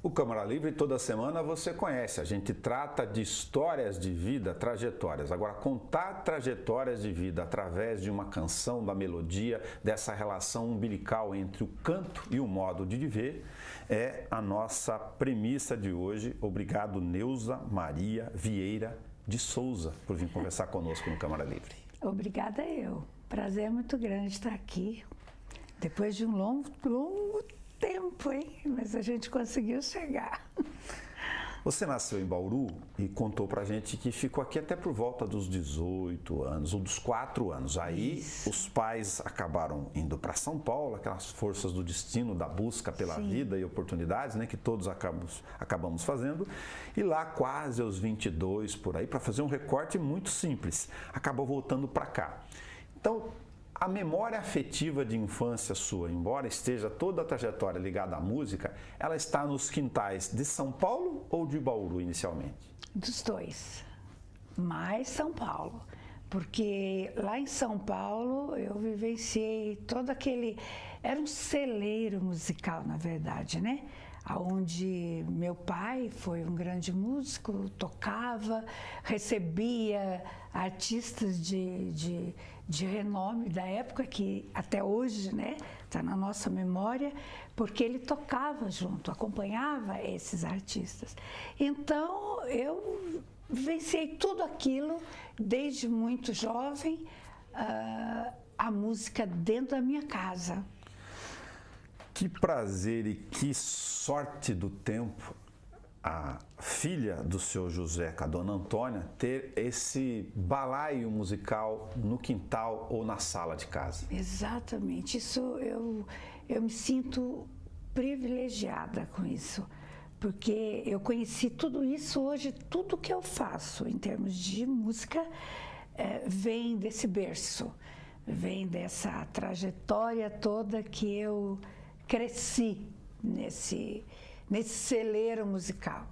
O Câmara Livre toda semana você conhece, a gente trata de histórias de vida, trajetórias. Agora, contar trajetórias de vida através de uma canção, da melodia, dessa relação umbilical entre o canto e o modo de viver, é a nossa premissa de hoje. Obrigado, Neuza Maria Vieira de Souza, por vir conversar conosco no Câmara Livre. Obrigada eu. Prazer muito grande estar aqui, depois de um longo tempo, hein? Mas a gente conseguiu chegar. Você nasceu em Bauru e contou pra gente que ficou aqui até por volta dos 18 anos, ou dos 4 anos. Aí os pais acabaram indo para São Paulo, aquelas forças do destino, da busca pela vida e oportunidades, né, que todos acabamos fazendo. E lá, quase aos 22, por aí, para fazer um recorte muito simples, acabou voltando para cá. Então, a memória afetiva de infância sua, embora esteja toda a trajetória ligada à música, ela está nos quintais de São Paulo ou de Bauru inicialmente? Dos dois, mais São Paulo, porque lá em São Paulo eu vivenciei todo aquele... Era um celeiro musical, na verdade, né? Onde meu pai foi um grande músico, tocava, recebia artistas de renome da época, que até hoje, né, está na nossa memória, porque ele tocava junto, acompanhava esses artistas. Então, eu vivenciei tudo aquilo, desde muito jovem, a música dentro da minha casa. Que prazer e que sorte do tempo a filha do seu José, a dona Antônia, ter esse balaio musical no quintal ou na sala de casa. Exatamente, isso eu me sinto privilegiada com isso, porque eu conheci tudo isso hoje, tudo que eu faço em termos de música vem desse berço, vem dessa trajetória toda que eu cresci nesse celeiro musical.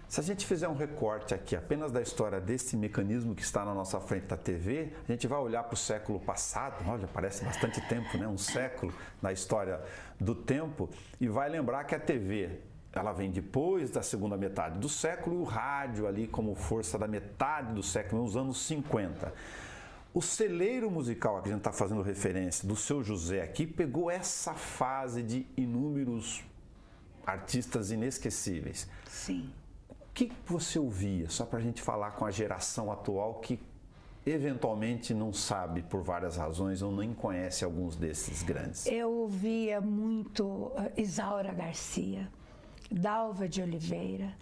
Se a gente fizer um recorte aqui apenas da história desse mecanismo que está na nossa frente da TV, a gente vai olhar para o século passado, olha, parece bastante tempo, né? Um século na história do tempo, e vai lembrar que a TV, ela vem depois da segunda metade do século, e o rádio ali como força da metade do século, nos anos 50. O celeiro musical a que a gente está fazendo referência, do seu José aqui, pegou essa fase de inúmeros artistas inesquecíveis. Sim. O que você ouvia, só para a gente falar com a geração atual que eventualmente não sabe por várias razões ou nem conhece alguns desses grandes? Eu ouvia muito Isaura Garcia, Dalva de Oliveira,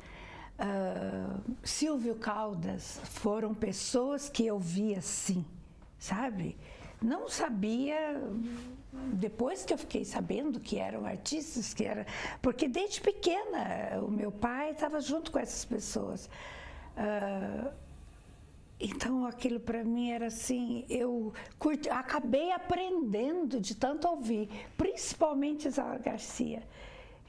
Silvio Caldas, foram pessoas que eu via sim, sabe? Não sabia, depois que eu fiquei sabendo que eram artistas, porque desde pequena o meu pai estava junto com essas pessoas. Então aquilo para mim era assim, eu acabei aprendendo de tanto ouvir, principalmente Isaura Garcia.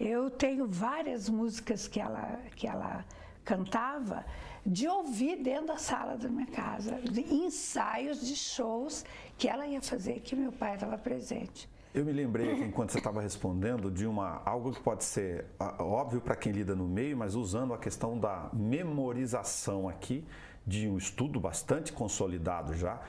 Eu tenho várias músicas que ela cantava de ouvir dentro da sala da minha casa, de ensaios de shows que ela ia fazer, que meu pai estava presente. Eu me lembrei aqui, enquanto você estava respondendo, de algo que pode ser óbvio para quem lida no meio, mas usando a questão da memorização aqui, de um estudo bastante consolidado já,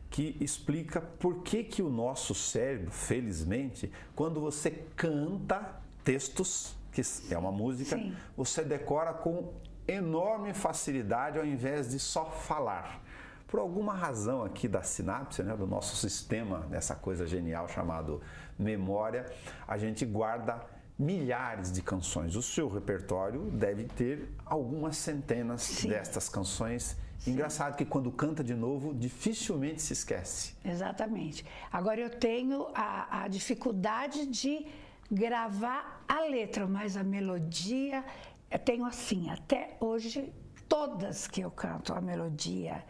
que explica por que o nosso cérebro, felizmente, quando você canta textos, que é uma música, sim, você decora com enorme facilidade ao invés de só falar. Por alguma razão aqui da sinapse, né, do nosso sistema, dessa coisa genial chamado memória, a gente guarda milhares de canções. O seu repertório deve ter algumas centenas, sim, destas canções. Sim. Engraçado que quando canta de novo, dificilmente se esquece. Exatamente. Agora eu tenho a dificuldade de gravar a letra, mas a melodia, eu tenho assim, até hoje, todas que eu canto a melodia.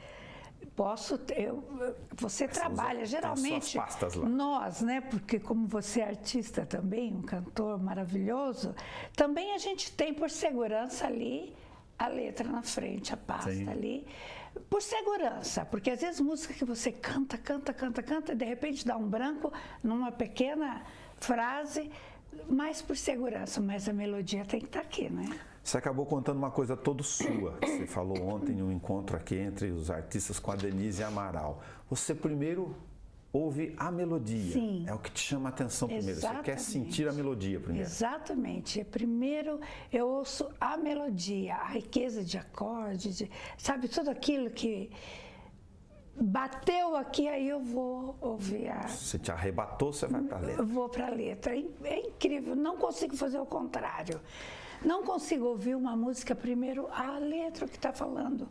Você trabalha, geralmente, suas pastas lá. Nós, né, porque como você é artista também, um cantor maravilhoso, também a gente tem por segurança ali a letra na frente, a pasta, sim, ali, por segurança, porque às vezes música que você canta, e de repente dá um branco numa pequena frase, mais por segurança, mas a melodia tem que estar aqui, né? Você acabou contando uma coisa toda sua, que você falou ontem em um encontro aqui entre os artistas com a Denise Amaral. Você primeiro ouve a melodia. Sim. É o que te chama a atenção primeiro. Exatamente. Você quer sentir a melodia primeiro. Exatamente. Primeiro eu ouço a melodia, a riqueza de acordes, sabe, tudo aquilo que bateu aqui, aí eu vou ouvir a... Você te arrebatou, você vai para a letra. Eu vou para a letra. É incrível, não consigo fazer o contrário. Não consigo ouvir uma música primeiro a letra que está falando.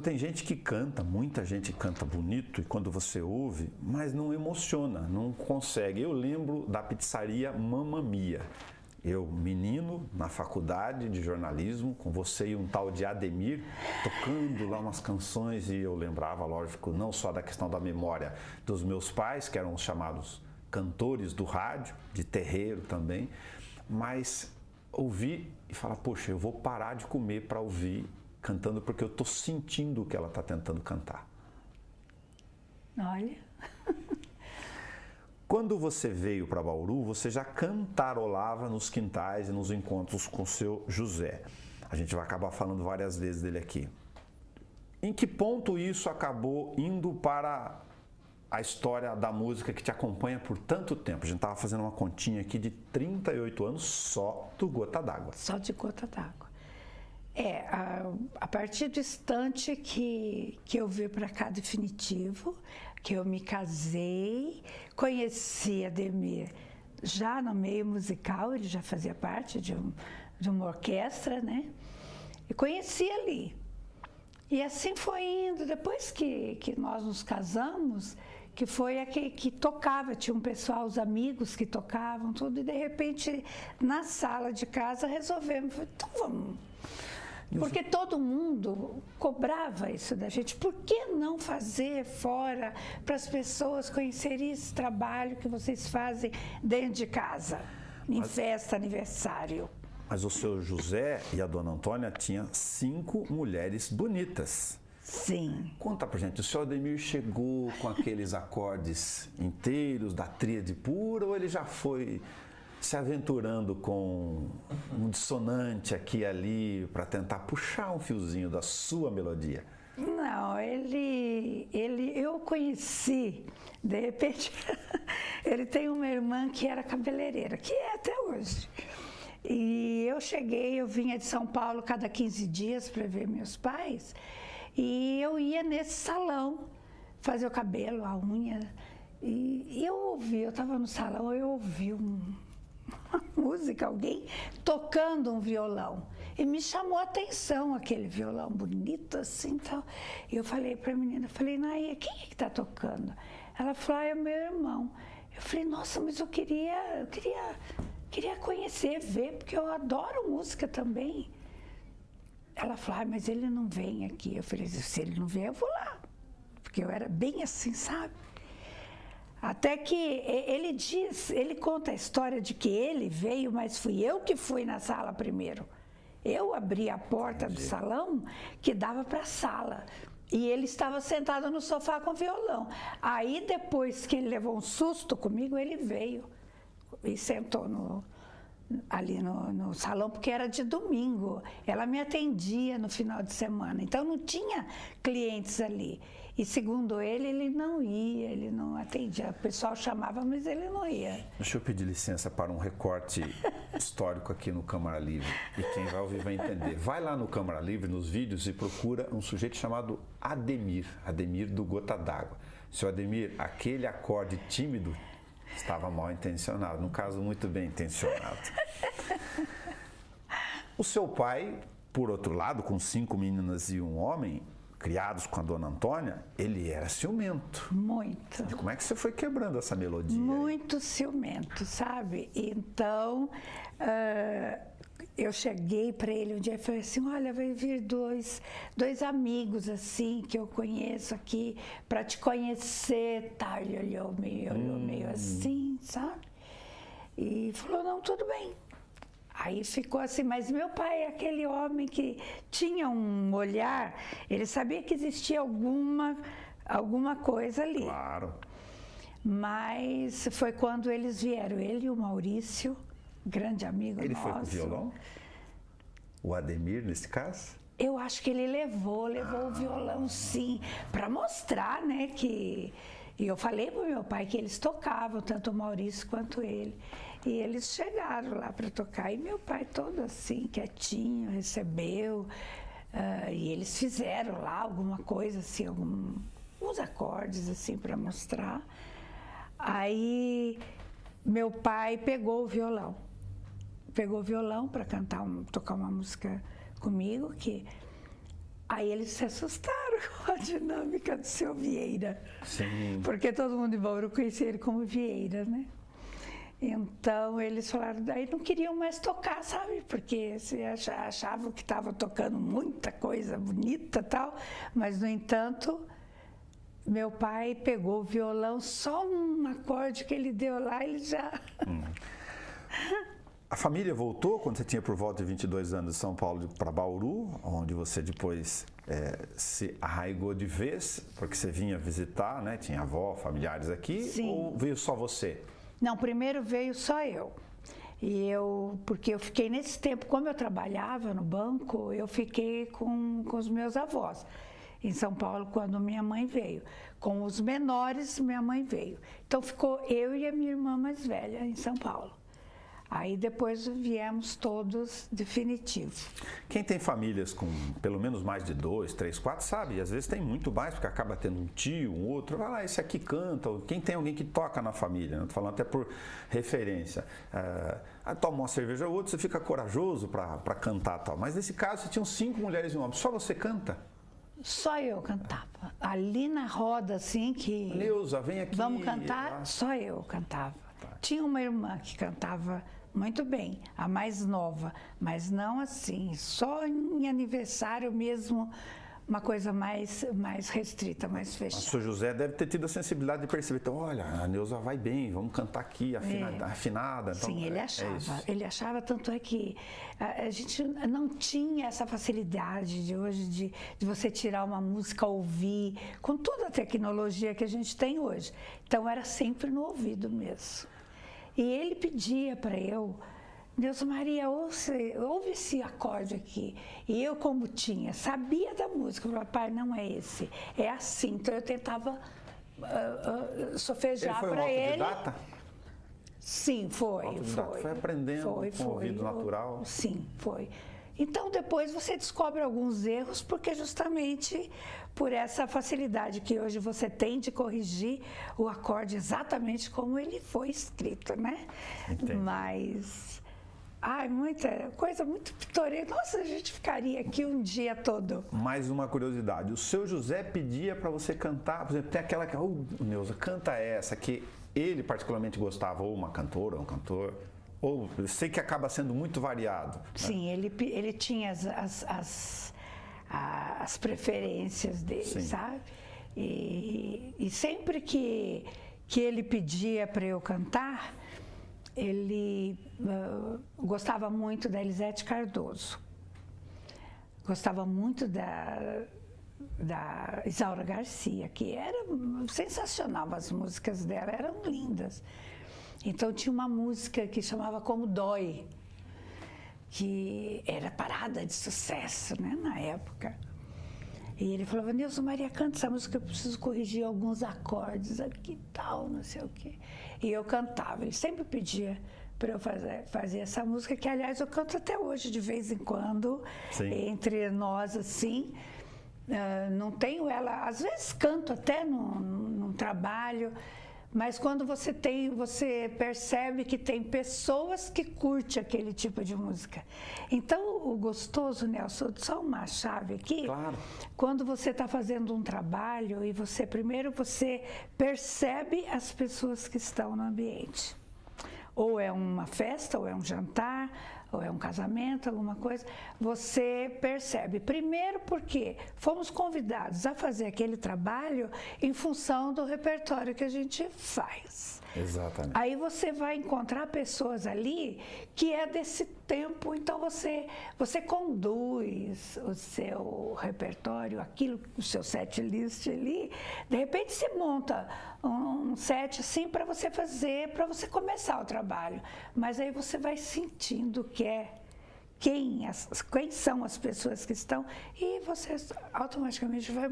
Tem gente que canta, muita gente canta bonito e quando você ouve, mas não emociona, não consegue. Eu lembro da pizzaria Mamma Mia. Eu, menino, na faculdade de jornalismo, com você e um tal de Ademir, tocando lá umas canções e eu lembrava, lógico, não só da questão da memória dos meus pais, que eram os chamados cantores do rádio, de terreiro também, mas ouvir e falar, poxa, eu vou parar de comer para ouvir cantando porque eu estou sentindo o que ela está tentando cantar. Olha. Quando você veio para Bauru, você já cantarolava nos quintais e nos encontros com o seu José. A gente vai acabar falando várias vezes dele aqui. Em que ponto isso acabou indo para a história da música que te acompanha por tanto tempo? A gente estava fazendo uma continha aqui de 38 anos só do Gota d'Água. Só de Gota d'Água. A partir do instante que eu vim para cá definitivo, que eu me casei, conheci Ademir já no meio musical, ele já fazia parte de uma orquestra, né? E conheci ali. E assim foi indo, depois que nós nos casamos, que foi que tocava, tinha um pessoal, os amigos que tocavam, tudo, e de repente, na sala de casa, resolvemos, então vamos. Porque todo mundo cobrava isso da gente. Por que não fazer fora para as pessoas conhecerem esse trabalho que vocês fazem dentro de casa, em festa, aniversário? Mas o seu José e a dona Antônia tinham 5 mulheres bonitas. Sim. Conta pra gente, o senhor Ademir chegou com aqueles acordes inteiros da tríade pura ou ele já foi se aventurando com um dissonante aqui e ali para tentar puxar um fiozinho da sua melodia? Não, eu conheci, de repente, ele tem uma irmã que era cabeleireira, que é até hoje. E eu vinha de São Paulo cada 15 dias para ver meus pais, e eu ia nesse salão fazer o cabelo, a unha, e eu estava no salão, eu ouvi uma música, alguém tocando um violão. E me chamou a atenção aquele violão bonito assim, tal. E eu falei para a menina, Naia, quem é que está tocando? Ela falou, é meu irmão. Eu falei, nossa, mas eu queria conhecer, ver, porque eu adoro música também. Ela falou, mas ele não vem aqui. Eu falei, se ele não vier, eu vou lá. Porque eu era bem assim, sabe? Até que ele conta a história de que ele veio, mas fui eu que fui na sala primeiro. Eu abri a porta do salão que dava para a sala. E ele estava sentado no sofá com violão. Aí, depois que ele levou um susto comigo, ele veio e sentou ali no salão, porque era de domingo. Ela me atendia no final de semana, então não tinha clientes ali. E segundo ele não ia, ele não atendia. O pessoal chamava, mas ele não ia. Deixa eu pedir licença para um recorte histórico aqui no Câmara Livre. E quem vai ouvir vai entender. Vai lá no Câmara Livre, nos vídeos, e procura um sujeito chamado Ademir. Ademir do Gota d'Água. Seu Ademir, aquele acorde tímido estava mal intencionado, no caso, muito bem intencionado. O seu pai, por outro lado, com 5 meninas e um homem, criados com a dona Antônia, ele era ciumento. Muito. E como é que você foi quebrando essa melodia? Muito ciumento, sabe? Então, eu cheguei para ele um dia e falei assim, olha, vai vir dois amigos assim, que eu conheço aqui, para te conhecer, tá? Ele olhou meio assim, sabe? E falou, não, tudo bem. Aí ficou assim, mas meu pai é aquele homem que tinha um olhar, ele sabia que existia alguma coisa ali. Claro. Mas foi quando eles vieram, ele e o Maurício, grande amigo Ele nosso. foi com o violão? O Ademir, nesse caso? Eu acho que ele levou o violão, sim, para mostrar, né, que... E eu falei para o meu pai que eles tocavam, tanto o Maurício quanto ele. E eles chegaram lá para tocar, e meu pai todo assim, quietinho, recebeu. E eles fizeram lá alguma coisa, assim, uns acordes, assim, para mostrar. Aí, meu pai pegou o violão para tocar uma música comigo, aí eles se assustaram com a dinâmica do seu Vieira. Sim. Porque todo mundo em Bauru conhecia ele como Vieira, né? Então eles falaram, daí não queriam mais tocar, sabe? Porque achavam que estava tocando muita coisa bonita e tal, mas no entanto, meu pai pegou o violão, só um acorde que ele deu lá, ele já... A família voltou quando você tinha por volta de 22 anos de São Paulo para Bauru, onde você depois se arraigou de vez, porque você vinha visitar, né? Tinha avó, familiares aqui, Sim. Ou veio só você? Não, primeiro veio só eu. Porque eu fiquei nesse tempo, como eu trabalhava no banco, eu fiquei com os meus avós em São Paulo quando minha mãe veio. Com os menores, minha mãe veio. Então ficou eu e a minha irmã mais velha em São Paulo. Aí depois viemos todos definitivo. Quem tem famílias com pelo menos mais de 2, 3, 4, sabe? Às vezes tem muito mais, porque acaba tendo um tio, um outro. Ah, esse aqui canta. Quem tem alguém que toca na família? Estou falando até por referência. Toma uma cerveja ou outra, você fica corajoso para cantar tal. Mas nesse caso, você tinha 5 mulheres e um homem. Só você canta? Só eu cantava. Ali na roda, assim, que... Neuza, vem aqui. Vamos cantar? Só eu cantava. Tá. Tinha uma irmã que cantava muito bem, a mais nova, mas não assim, só em aniversário mesmo, uma coisa mais restrita, mais fechada. O seu José deve ter tido a sensibilidade de perceber, então, olha, a Neuza vai bem, vamos cantar aqui, afinada. Então, sim, ele achava, tanto é que a gente não tinha essa facilidade de hoje de você tirar uma música, ouvir, com toda a tecnologia que a gente tem hoje. Então era sempre no ouvido mesmo. E ele pedia para eu, Deus Maria, ouve esse acorde aqui. E eu, como sabia da música, eu falava, pai, não é esse, é assim. Então eu tentava sofejar para ele. Ele foi um autodidata? Sim, foi. Foi aprendendo com o ouvido natural? Sim, foi. Então depois você descobre alguns erros, porque justamente por essa facilidade que hoje você tem de corrigir o acorde exatamente como ele foi escrito, né? Entendi. Mas, muita coisa muito pitoresca. Nossa, a gente ficaria aqui um dia todo. Mais uma curiosidade, o seu José pedia para você cantar, por exemplo, tem aquela que, Neuza, canta essa, que ele particularmente gostava, ou uma cantora, ou um cantor... Ou eu sei que acaba sendo muito variado. Sim, né? ele tinha as preferências dele, sim, sabe? E sempre que ele pedia para eu cantar, ele gostava muito da Elisete Cardoso. Gostava muito da Isaura Garcia, que era sensacional, as músicas dela eram lindas. Então tinha uma música que chamava Como Dói, que era parada de sucesso, né, na época. E ele falava, Nilson Maria, canta essa música, eu preciso corrigir alguns acordes aqui e tal, não sei o quê. E eu cantava, ele sempre pedia para eu fazer essa música, que aliás eu canto até hoje, de vez em quando, sim, entre nós assim. Não tenho ela, às vezes canto até num trabalho, mas quando você percebe que tem pessoas que curtem aquele tipo de música. Então, o gostoso, Nelson, só uma chave aqui. Claro. Quando você está fazendo um trabalho e primeiro você percebe as pessoas que estão no ambiente. Ou é uma festa, ou é um jantar, ou é um casamento, alguma coisa, você percebe. Primeiro porque fomos convidados a fazer aquele trabalho em função do repertório que a gente faz. Exatamente. Aí você vai encontrar pessoas ali que é desse tempo, então você conduz o seu repertório, o seu set list ali, de repente você monta um um set assim para você fazer, para você começar o trabalho. Mas aí você vai sentindo quem são as pessoas que estão e você automaticamente vai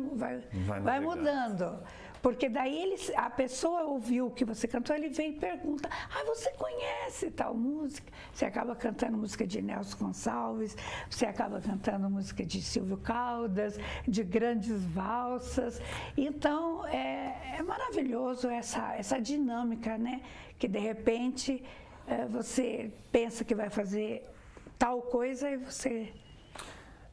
mudando. Porque daí a pessoa ouviu o que você cantou, ele vem e pergunta, você conhece tal música? Você acaba cantando música de Nelson Gonçalves, você acaba cantando música de Silvio Caldas, de grandes valsas. Então, é maravilhoso essa dinâmica, né? Que de repente você pensa que vai fazer tal coisa e você...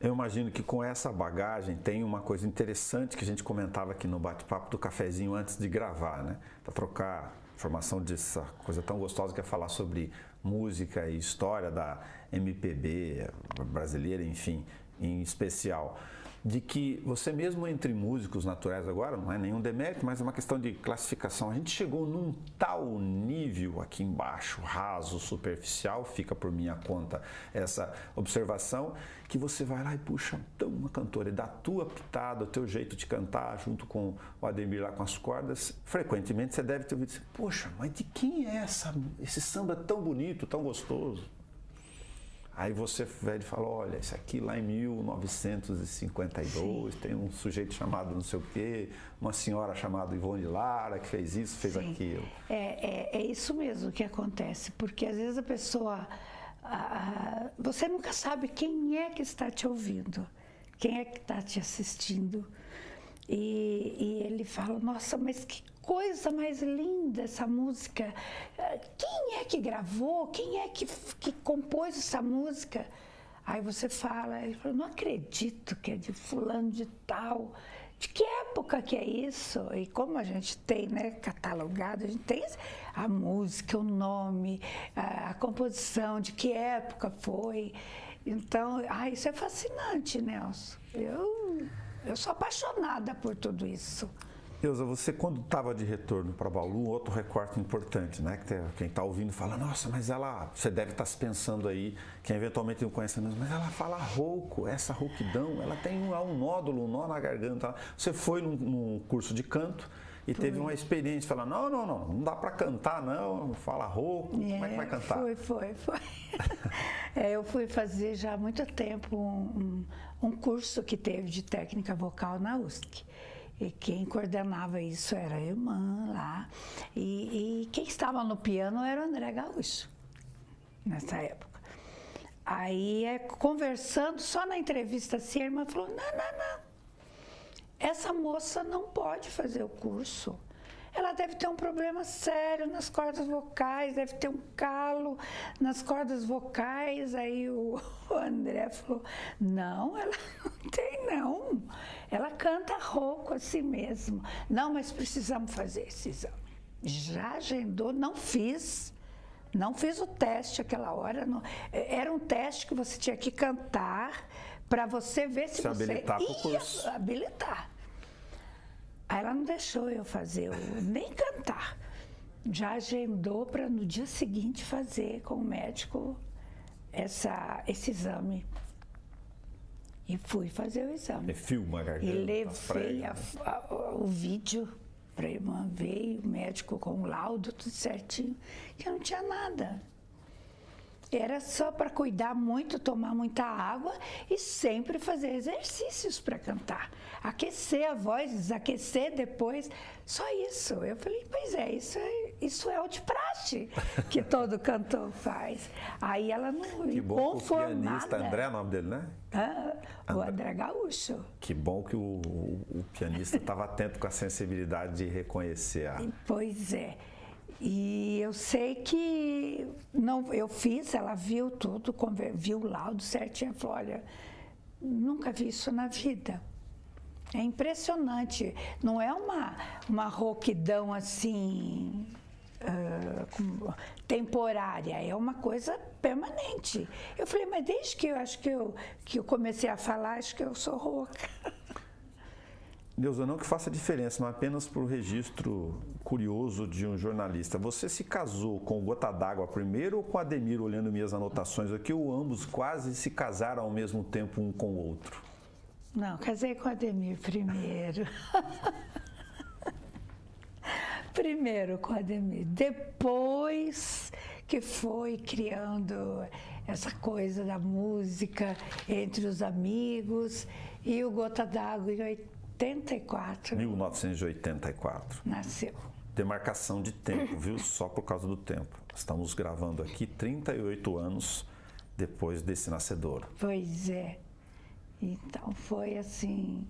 Eu imagino que com essa bagagem tem uma coisa interessante que a gente comentava aqui no bate-papo do cafezinho antes de gravar, né? Para trocar informação dessa coisa tão gostosa que é falar sobre música e história da MPB brasileira, enfim, em especial. De que você mesmo entre músicos naturais agora, não é nenhum demérito, mas é uma questão de classificação. A gente chegou num tal nível aqui embaixo, raso, superficial, fica por minha conta essa observação, que você vai lá e puxa uma cantora e dá a tua pitada, o teu jeito de cantar, junto com o Ademir lá com as cordas. Frequentemente você deve ter ouvido assim, poxa, mas de quem é esse samba tão bonito, tão gostoso? Aí você velho fala, olha, isso aqui lá em 1952, tem um sujeito chamado não sei o quê, uma senhora chamada Ivone Lara que fez isso, fez aquilo. É isso mesmo que acontece, porque às vezes a pessoa, você nunca sabe quem é que está te ouvindo, quem é que está te assistindo. E ele fala, nossa, mas que coisa mais linda essa música. Quem é que gravou? Quem é que compôs essa música? Aí você fala, ele fala, não acredito que é de fulano de tal. De que época que é isso? E como a gente tem, né, catalogado, a gente tem a música, o nome, a composição, de que época foi. Então, isso é fascinante, Nelson. Eu sou apaixonada por tudo isso. Ilza, você quando estava de retorno para Bauru, outro recorte importante, né? Que quem está ouvindo fala, nossa, mas você deve estar se pensando aí, quem eventualmente não conhece, mas ela fala rouco, essa rouquidão, ela tem um nódulo, um nó na garganta. Você foi num curso de canto e teve uma experiência, falando, não dá para cantar não, fala rouco, como é que vai cantar? Foi. Eu fui fazer já há muito tempo um curso que teve de técnica vocal na USC. E quem coordenava isso era a irmã lá. E quem estava no piano era o André Gaúcho, nessa época. Aí, conversando, só na entrevista assim, a irmã falou, não. Essa moça não pode fazer o curso. Ela deve ter um problema sério nas cordas vocais, deve ter um calo nas cordas vocais. Aí o André falou, não, ela não tem não. Ela canta rouco assim mesmo. Não, mas precisamos fazer esse exame. Já agendou, não fiz o teste aquela hora. Era um teste que você tinha que cantar para você ver se você habilitar para o curso. Habilitar. Aí ela não deixou eu fazer, nem cantar. Já agendou para no dia seguinte fazer com o médico esse exame. E fui fazer o exame. Filma a garganta. E levei o vídeo para a irmã ver, o médico com o laudo, tudo certinho. E eu não tinha nada. Era só para cuidar muito, tomar muita água e sempre fazer exercícios para cantar. Aquecer a voz, desaquecer depois, só isso. Eu falei, pois é, isso é o de praxe que todo cantor faz. Aí ela não que bom conformada. O pianista, André é o nome dele, né? O André Gaúcho. Que bom que o pianista estava atento com a sensibilidade de reconhecer Pois é. E eu sei que eu fiz, ela viu tudo, viu o laudo certinho, falou, olha, nunca vi isso na vida. É impressionante, não é uma rouquidão assim, temporária, é uma coisa permanente. Eu falei, mas desde que eu comecei a falar, acho que eu sou rouca. Ilza, não que faça diferença, não apenas para o registro curioso de um jornalista. Você se casou com o Gota d'Água primeiro ou com o Ademir, olhando minhas anotações aqui, ou ambos quase se casaram ao mesmo tempo um com o outro? Não, casei com o Ademir primeiro. primeiro com o Ademir, depois que foi criando essa coisa da música entre os amigos, e o Gota d'Água em 84. 1984. Nasceu. Demarcação de tempo, viu? Só por causa do tempo. Estamos gravando aqui 38 anos depois desse nascedouro. Pois é. Então foi assim.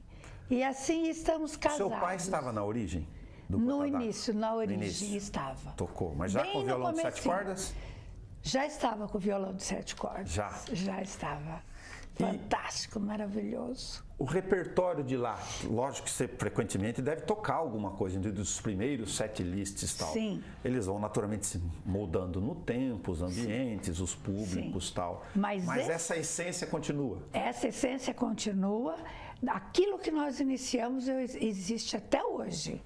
E assim estamos casados. Seu pai estava na origem? No início, na origem estava. Tocou, mas já com violão de 7 cordas? Já estava com violão de 7 cordas. Já estava. Fantástico, maravilhoso. O repertório de lá, lógico que você frequentemente deve tocar alguma coisa dos primeiros set lists e tal. Sim. Eles vão naturalmente se moldando no tempo, os ambientes, os públicos e tal. Mas essa essência continua. Essa essência continua. Aquilo que nós iniciamos existe até hoje.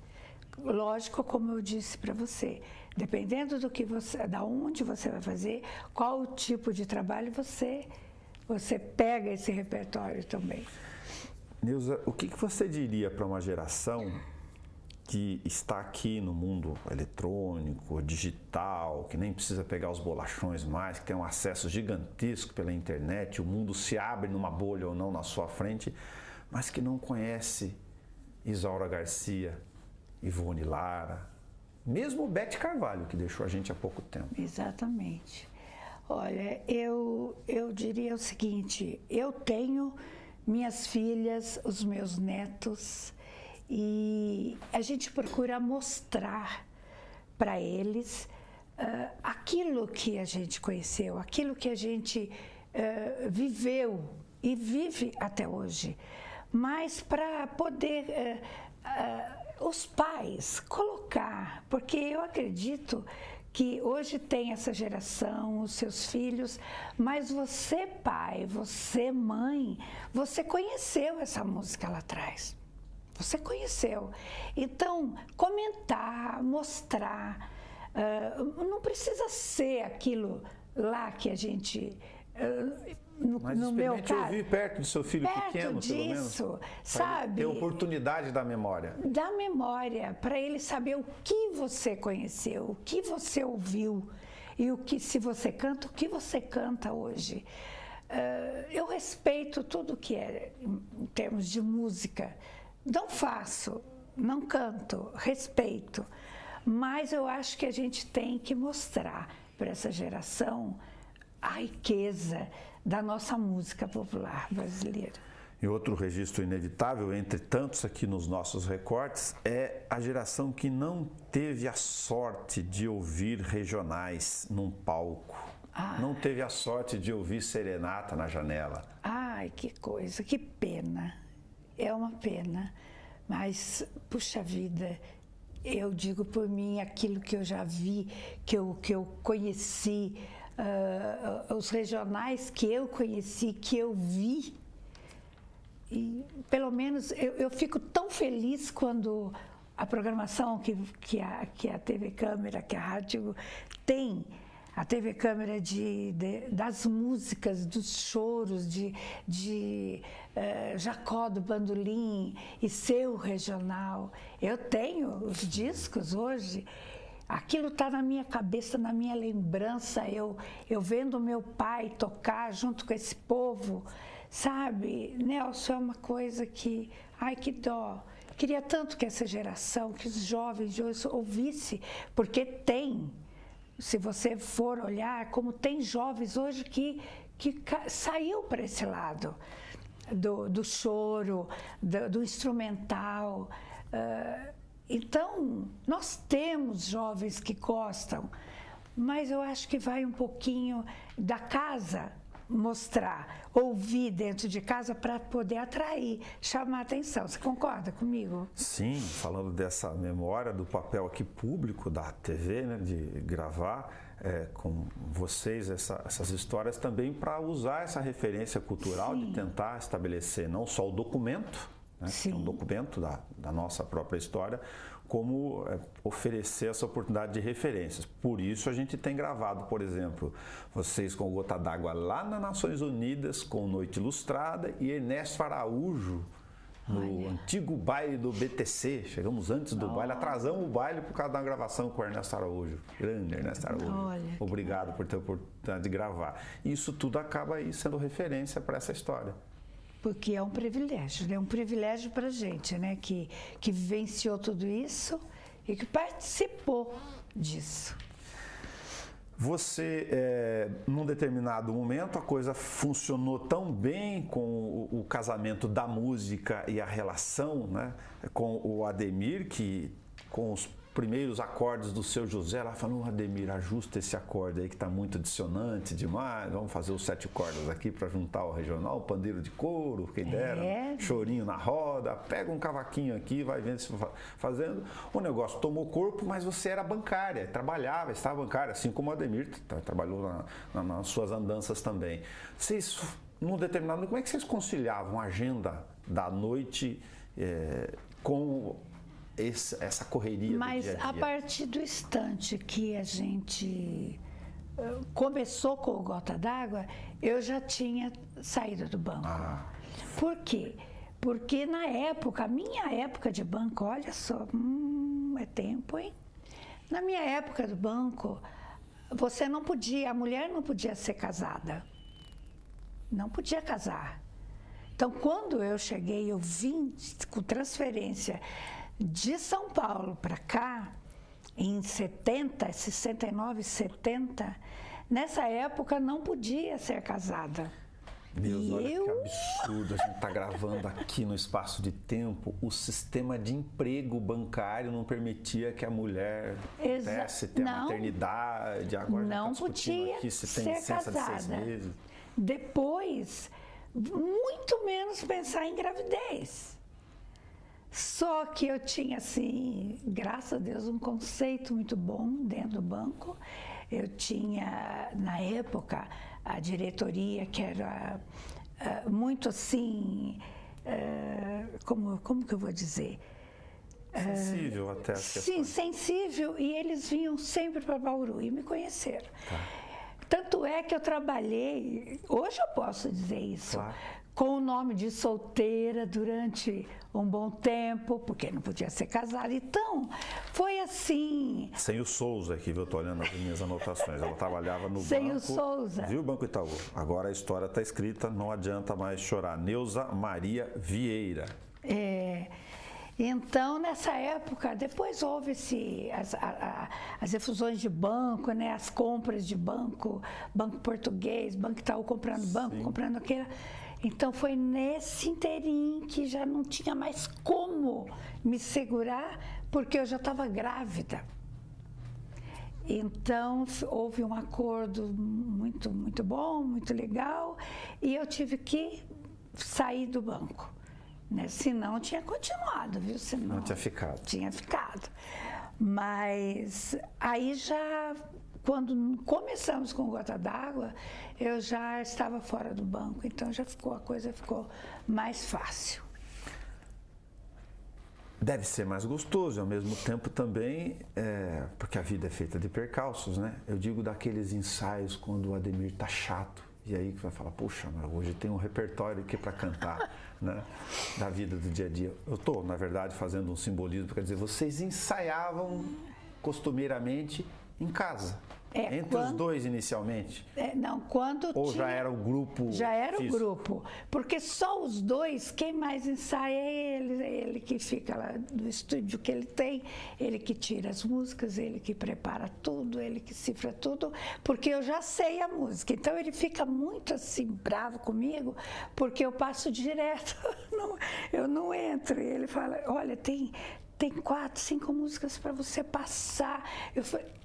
Lógico, como eu disse para você, dependendo do que você, da onde você vai fazer, qual o tipo de trabalho você pega esse repertório também. Neuza, o que você diria para uma geração que está aqui no mundo eletrônico, digital, que nem precisa pegar os bolachões mais, que tem um acesso gigantesco pela internet, o mundo se abre numa bolha ou não na sua frente, mas que não conhece Isaura Garcia, Ivone Lara, mesmo Bete Carvalho, que deixou a gente há pouco tempo? Exatamente. Olha, eu diria o seguinte, eu tenho minhas filhas, os meus netos, e a gente procura mostrar para eles aquilo que a gente conheceu, aquilo que a gente viveu e vive até hoje, mas para poder os pais colocar, porque eu acredito que hoje tem essa geração, os seus filhos, mas você, pai, você, mãe, você conheceu essa música lá atrás. Você conheceu. Então, comentar, mostrar, não precisa ser aquilo lá que a gente... Mas no meu caso, ouvir perto do seu filho pequeno, disso, pelo menos. Sabe? Ter oportunidade da memória. Da memória, para ele saber o que você conheceu, o que você ouviu e o que, se você canta, o que você canta hoje. Eu respeito tudo que é em termos de música. Não faço, não canto, respeito. Mas eu acho que a gente tem que mostrar para essa geração a riqueza da nossa música popular brasileira. E outro registro inevitável, entre tantos aqui nos nossos recortes, é a geração que não teve a sorte de ouvir regionais num palco. Não teve a sorte de ouvir serenata na janela. Ai, que coisa, que pena. É uma pena. Mas, puxa vida, eu digo por mim aquilo que eu já vi, que eu conheci, os regionais que eu conheci, que eu vi. E, pelo menos, eu fico tão feliz quando a programação que a TV Câmara, que a rádio tem, a TV Câmara das músicas, dos choros, de Jacó do Bandolim e Seu Regional. Eu tenho os discos hoje. Aquilo está na minha cabeça, na minha lembrança, eu vendo meu pai tocar junto com esse povo, sabe? Nelson, é uma coisa que, ai, que dó. Queria tanto que essa geração, que os jovens de hoje ouvissem, porque tem, se você for olhar, como tem jovens hoje que saiu para esse lado do choro, do instrumental. Então, nós temos jovens que gostam, mas eu acho que vai um pouquinho da casa mostrar, ouvir dentro de casa para poder atrair, chamar a atenção. Você concorda comigo? Sim, falando dessa memória do papel aqui público da TV, né, de gravar com vocês essas histórias também para usar essa referência cultural. Sim. De tentar estabelecer não só o documento, né, que é um documento da nossa própria história, como oferecer essa oportunidade de referências. Por isso a gente tem gravado, por exemplo, vocês com Gota d'Água lá nas Nações Unidas, com Noite Ilustrada, e Ernesto Araújo no antigo baile do BTC. Chegamos antes do baile, atrasamos o baile por causa da gravação com o Ernesto Araújo. Grande Ernesto Araújo. Olha. Obrigado por ter a oportunidade de gravar. Isso tudo acaba aí sendo referência para essa história. Porque é um privilégio, né? Um privilégio para a gente, né? Que vivenciou tudo isso e que participou disso. Você, num determinado momento, a coisa funcionou tão bem com o casamento da música e a relação, né, com o Ademir, que com os primeiros acordes do seu José, ela falou: Ademir, ajusta esse acorde aí que está muito dissonante demais, vamos fazer os 7 cordas aqui para juntar o regional, o pandeiro de couro, quem dera, chorinho na roda, pega um cavaquinho aqui, vai vendo se fazendo. O negócio tomou corpo, mas você era bancária, trabalhava, estava bancária, assim como o Ademir trabalhou nas suas andanças também. Vocês, num determinado momento, como é que vocês conciliavam a agenda da noite com essa correria do dia a dia? Mas a partir do instante que a gente começou com o Gota d'Água, eu já tinha saído do banco. Por quê? Porque na época, a minha época de banco, olha só, é tempo, hein? Na minha época do banco, você não podia, a mulher não podia ser casada. Não podia casar. Então, quando eu cheguei, eu vim com transferência de São Paulo para cá, em 70, 69, 70, nessa época não podia ser casada. Deus, olha que absurdo, a gente está gravando aqui no espaço de tempo, o sistema de emprego bancário não permitia que a mulher pudesse ter a maternidade, agora não tá podia aqui se tem licença de 6 meses. Depois, muito menos pensar em gravidez. Só que eu tinha, assim, graças a Deus, um conceito muito bom dentro do banco. Eu tinha, na época, a diretoria que era muito assim, como que eu vou dizer? Sensível até as questões. Sim, sensível, e eles vinham sempre para Bauru e me conheceram. Tanto é que eu trabalhei, hoje eu posso dizer isso, com o nome de solteira durante um bom tempo, porque não podia ser casada. Então, foi assim... Sem o Souza aqui, eu estou olhando as minhas anotações. Ela trabalhava no Sem banco. o Souza. Viu, Banco Itaú? Agora a história está escrita, não adianta mais chorar. Neuza Maria Vieira. Então, nessa época, depois houve as efusões de banco, né, as compras de banco, Banco Português, Banco Itaú comprando banco, comprando aquilo. Então, foi nesse interim que já não tinha mais como me segurar, porque eu já estava grávida. Então, houve um acordo muito, muito bom, muito legal, e eu tive que sair do banco. Né? Senão, tinha continuado, viu? Senão, não tinha ficado. Tinha ficado. Mas aí já... Quando começamos com Gota d'Água, eu já estava fora do banco, então a coisa ficou mais fácil. Deve ser mais gostoso e ao mesmo tempo também, porque a vida é feita de percalços, né? Eu digo daqueles ensaios quando o Ademir tá chato e aí que vai falar, poxa, mas hoje tem um repertório aqui para cantar, né? Da vida do dia a dia. Eu estou, na verdade, fazendo um simbolismo, quer dizer, vocês ensaiavam costumeiramente em casa. Entre os dois inicialmente? Não, quando Ou já era o grupo? Já era o grupo, porque só os dois, quem mais ensaia é ele que fica lá no estúdio que ele tem, ele que tira as músicas, ele que prepara tudo, ele que cifra tudo, porque eu já sei a música, então ele fica muito assim bravo comigo, porque eu passo direto, eu não entro, e ele fala, olha, tem 4, 5 músicas para você passar.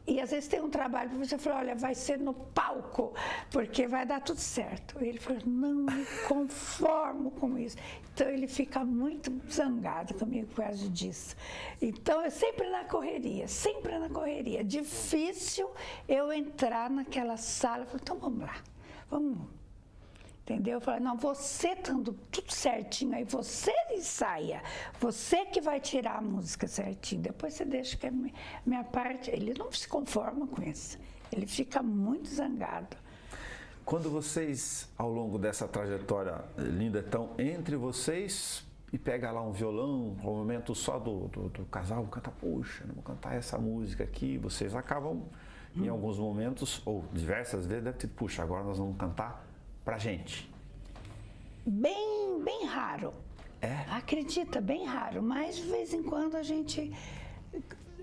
E às vezes tem um trabalho para você falar, olha, vai ser no palco, porque vai dar tudo certo. E ele falou, não me conformo com isso. Então ele fica muito zangado comigo por causa disso. Então é sempre na correria, sempre na correria. Difícil eu entrar naquela sala e falar, então vamos lá, vamos. Entendeu? Eu falei, não, você estando tudo certinho, aí você ensaia, você que vai tirar a música certinho, depois você deixa que a minha parte... Ele não se conforma com isso, ele fica muito zangado. Quando vocês, ao longo dessa trajetória linda, então, entre vocês, e pega lá um violão, um momento só do casal, canta, puxa, vou cantar essa música aqui, vocês acabam, em alguns momentos, ou diversas vezes, deve ter, puxa, agora nós vamos cantar pra gente. Bem raro. Acredita, bem raro, mas de vez em quando a gente,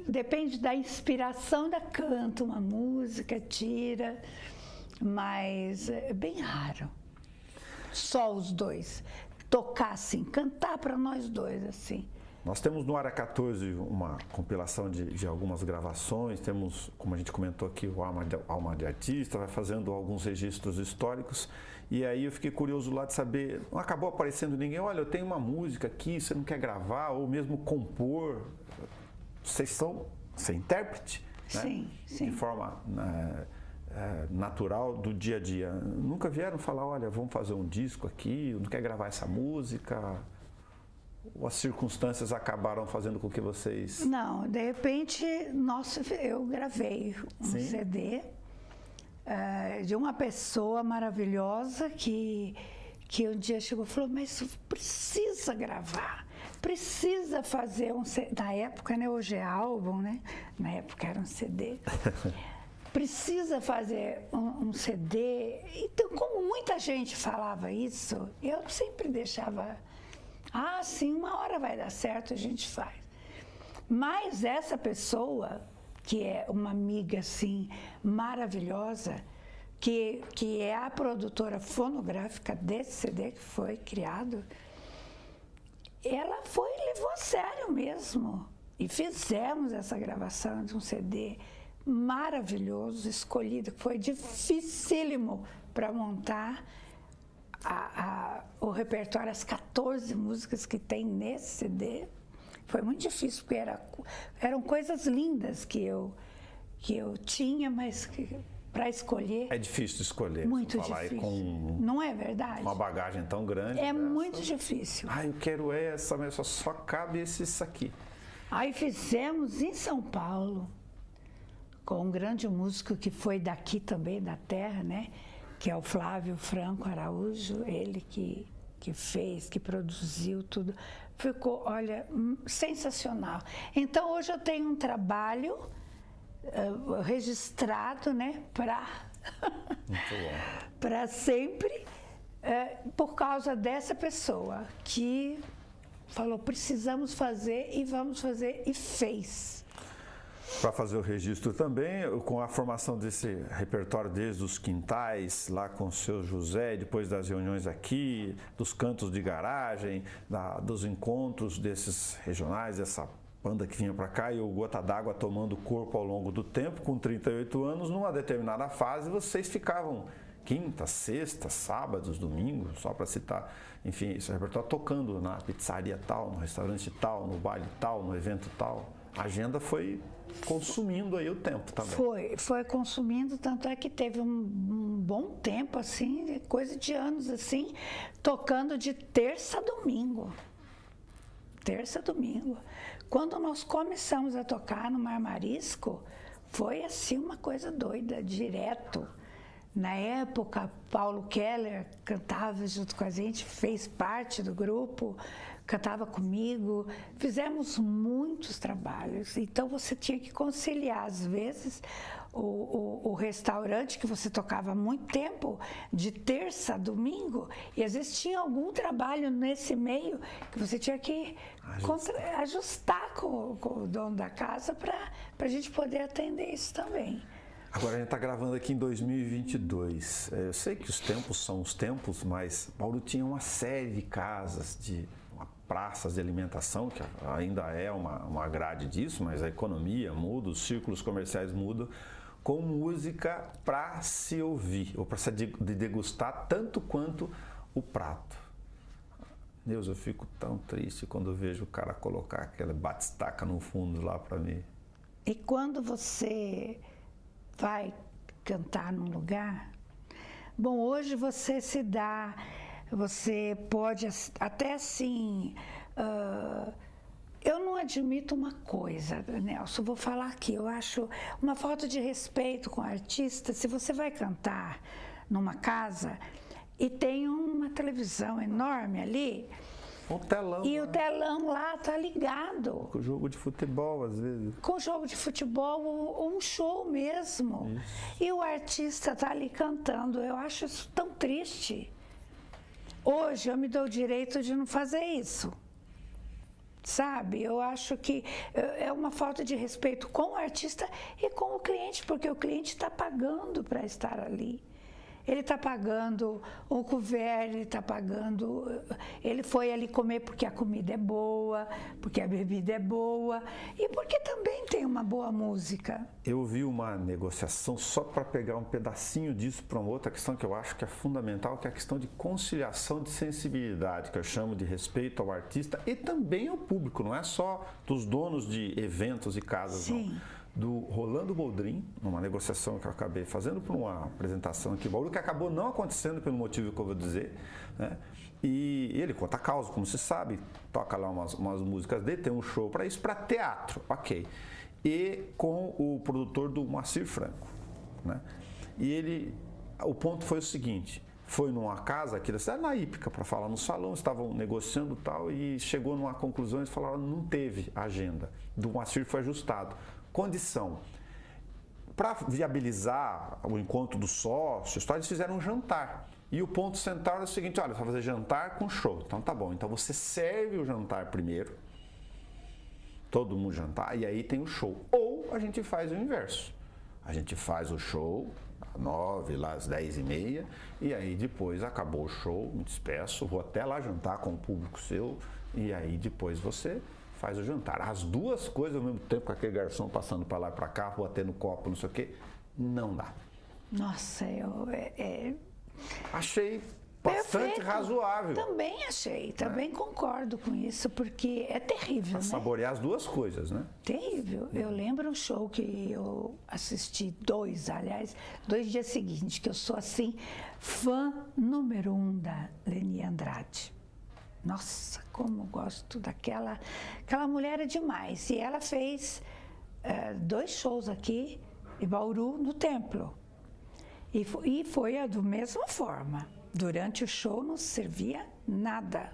depende da inspiração, ainda canta uma música, tira, mas é bem raro. Só os dois. Tocar assim, cantar para nós dois assim. Nós temos no Área 14 uma compilação de algumas gravações, temos, como a gente comentou aqui, o Alma de Artista, vai fazendo alguns registros históricos, e aí eu fiquei curioso lá de saber, não acabou aparecendo ninguém, olha, eu tenho uma música aqui, você não quer gravar, ou mesmo compor, você é intérprete, né? Sim. De forma natural do dia a dia. Nunca vieram falar, olha, vamos fazer um disco aqui, não quer gravar essa música? Ou as circunstâncias acabaram fazendo com que vocês... Não, de repente, eu gravei um CD de uma pessoa maravilhosa que um dia chegou e falou, mas precisa gravar, precisa fazer um CD. Na época, né, hoje é álbum, né? Na época era um CD. Precisa fazer um CD. Então, como muita gente falava isso, eu sempre deixava, sim, uma hora vai dar certo, a gente faz. Mas essa pessoa, que é uma amiga, assim, maravilhosa, que é a produtora fonográfica desse CD que foi criado, ela levou a sério mesmo. E fizemos essa gravação de um CD maravilhoso, escolhido, que foi dificílimo para montar o repertório, as 14 músicas que tem nesse CD. Foi muito difícil, porque eram coisas lindas que eu tinha, mas para escolher... É difícil escolher. Muito difícil. Não é verdade? Uma bagagem tão grande. É muito difícil. Eu quero essa, mas só cabe isso aqui. Aí fizemos em São Paulo, com um grande músico que foi daqui também, da terra, né? Que é o Flávio Franco Araújo, ele que fez, que produziu tudo. Ficou, olha, sensacional. Então, hoje eu tenho um trabalho registrado, né? Para sempre, por causa dessa pessoa que falou, precisamos fazer e vamos fazer, e fez. Para fazer o registro também, com a formação desse repertório desde os quintais, lá com o seu José, depois das reuniões aqui, dos cantos de garagem, dos encontros desses regionais, dessa banda que vinha para cá, e o Gota d'Água tomando corpo ao longo do tempo, com 38 anos, numa determinada fase, vocês ficavam quinta, sexta, sábados, domingos, só para citar, enfim, esse repertório tocando na pizzaria tal, no restaurante tal, no baile tal, no evento tal. A agenda foi consumindo aí o tempo também. Foi consumindo, tanto é que teve um bom tempo, assim, coisa de anos, assim, tocando de terça a domingo. Terça a domingo. Quando nós começamos a tocar no Marmarisco, foi assim uma coisa doida, direto. Na época, Paulo Keller cantava junto com a gente, fez parte do grupo, cantava comigo, fizemos muitos trabalhos. Então você tinha que conciliar, às vezes, o restaurante que você tocava há muito tempo, de terça a domingo, e às vezes tinha algum trabalho nesse meio que você tinha que ajustar com o dono da casa para a gente poder atender isso também. Agora a gente está gravando aqui em 2022. Eu sei que os tempos são os tempos, mas Bauru tinha uma série de casas, praças de alimentação, que ainda é uma grade disso, mas a economia muda, os círculos comerciais mudam, com música para se ouvir, ou para se degustar tanto quanto o prato. Deus, eu fico tão triste quando eu vejo o cara colocar aquela batistaca no fundo lá para mim. E quando você vai cantar num lugar, bom, hoje você pode até assim, eu não admito uma coisa, Nelson, vou falar aqui, eu acho uma falta de respeito com o artista. Se você vai cantar numa casa e tem uma televisão enorme ali, O telão. E o telão lá tá ligado. Com o jogo de futebol, às vezes. Com jogo de futebol, ou um show mesmo. Isso. E o artista tá ali cantando. Eu acho isso tão triste. Hoje eu me dou o direito de não fazer isso. Sabe? Eu acho que é uma falta de respeito com o artista e com o cliente, porque o cliente está pagando para estar ali. Ele está pagando o couvert, ele está pagando... Ele foi ali comer porque a comida é boa, porque a bebida é boa e porque também tem uma boa música. Eu vi uma negociação só para pegar um pedacinho disso para uma outra questão que eu acho que é fundamental, que é a questão de conciliação de sensibilidade, que eu chamo de respeito ao artista e também ao público, não é só dos donos de eventos e casas, Sim. não. Do Rolando Boldrin, numa negociação que eu acabei fazendo para uma apresentação aqui em Bauru, que acabou não acontecendo pelo motivo que eu vou dizer, né? E ele conta a causa, como se sabe, toca lá umas músicas dele, tem um show para isso, para teatro, ok. E com o produtor do Moacir Franco, né? E o ponto foi o seguinte, foi numa casa aqui da cidade, na Hípica, para falar no salão, estavam negociando e tal, e chegou numa conclusão, eles falaram, não teve agenda, do Moacir foi ajustado. Condição, para viabilizar o encontro do sócio, eles fizeram um jantar. E o ponto central é o seguinte, olha, você vai fazer jantar com show. Então tá bom, então você serve o jantar primeiro, todo mundo jantar, e aí tem o show. Ou a gente faz o inverso. A gente faz o show às 9, lá às 10h30, e aí depois acabou o show, me despeço, vou até lá jantar com o público seu, e aí depois você... faz o jantar. As duas coisas ao mesmo tempo, com aquele garçom passando para lá e para cá, batendo copo, não sei o quê, não dá. Nossa, Achei bastante perfeito. Razoável. Também achei, também concordo com isso, porque é terrível, pra saborear as duas coisas, né? Terrível. Eu lembro um show que eu assisti, dois dias seguintes, que eu sou, assim, fã número 1 da Leni Andrade. Nossa, como gosto daquela... Aquela mulher é demais. E ela fez 2 shows aqui em Bauru, no Templo. E foi da mesma forma. Durante o show não servia nada.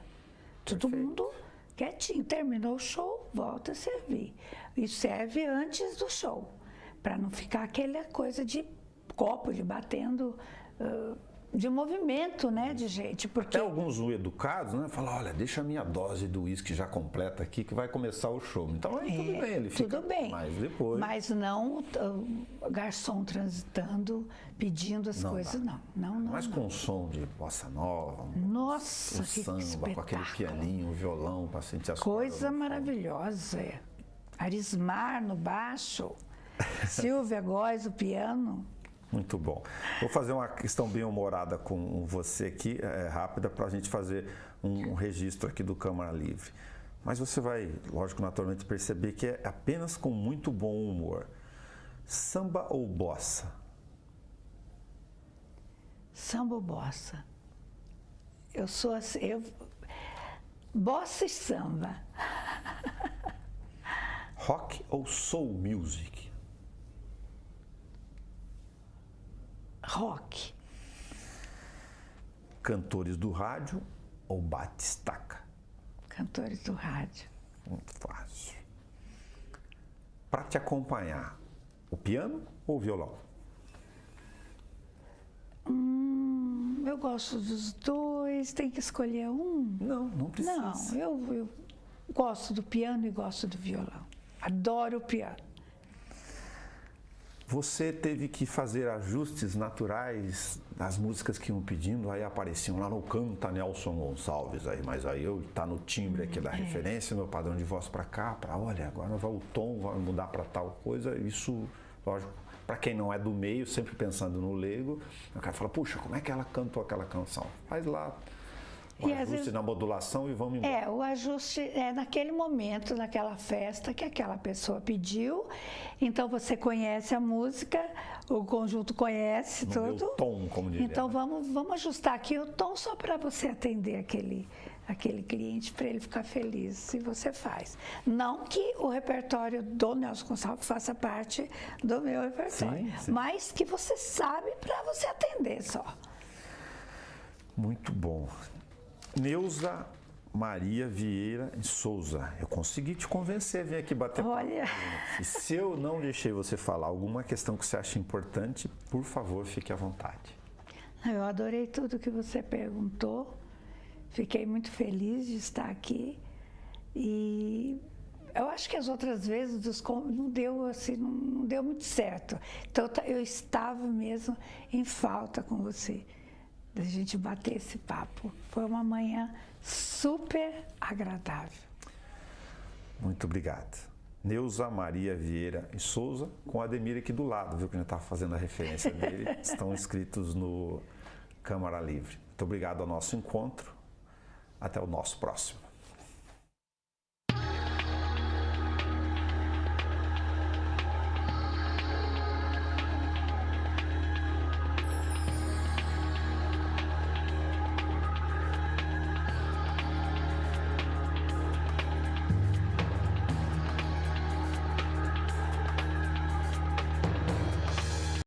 Todo mundo quietinho. Terminou o show, volta a servir. E serve antes do show. Para não ficar aquela coisa de copo, de batendo... de movimento, né, de gente, porque... Até alguns educados, né, falam, olha, deixa a minha dose do uísque já completa aqui que vai começar o show. Então aí tudo bem, ele fica mais depois. Mas não o garçom transitando, pedindo as coisas, não. Mas com som de bossa nova, nossa, o samba, com aquele pianinho, o violão, para sentir as coisas. Coisa maravilhosa, Arismar no baixo, Silvia Góes, o piano... Muito bom. Vou fazer uma questão bem humorada com você aqui, rápida, para a gente fazer um registro aqui do Câmara Livre. Mas você vai, lógico, naturalmente perceber que é apenas com muito bom humor. Samba ou bossa? Samba ou bossa? Eu sou assim, bossa e samba. Rock ou soul music? Rock. Cantores do rádio ou batistaca? Cantores do rádio. Muito fácil. Para te acompanhar, o piano ou o violão? Eu gosto dos dois, tem que escolher um? Não precisa. Não, eu gosto do piano e gosto do violão. Adoro o piano. Você teve que fazer ajustes naturais das músicas que iam pedindo, aí apareciam lá no Canta Nelson Gonçalves, mas aí tá no timbre aqui da referência, meu padrão de voz para cá, olha, agora vai o tom, vai mudar para tal coisa, isso, lógico, para quem não é do meio, sempre pensando no leigo, o cara fala, puxa, como é que ela cantou aquela canção? Faz lá o ajuste na modulação e vamos embora. O ajuste é naquele momento, naquela festa que aquela pessoa pediu, então você conhece a música, o conjunto conhece tudo. Meu tom, como diria. Então vamos ajustar aqui o tom só para você atender aquele cliente, para ele ficar feliz, e você faz. Não que o repertório do Nelson Gonçalves faça parte do meu repertório, sim. Mas que você sabe para você atender só. Muito bom. Neuza Maria Vieira e Souza. Eu consegui te convencer a vir aqui bater papo. Olha, E se eu não deixei você falar alguma questão que você acha importante, por favor, fique à vontade. eu adorei tudo que você perguntou. Fiquei muito feliz de estar aqui. E eu acho que as outras vezes não deu assim, não deu muito certo. Então eu estava mesmo em falta com você, da gente bater esse papo. Foi uma manhã super agradável. Muito obrigado. Neuza Maria Vieira e Souza, com a Ademir aqui do lado, viu que a gente estava fazendo a referência dele, estão inscritos no Câmara Livre. Muito obrigado ao nosso encontro. Até o nosso próximo.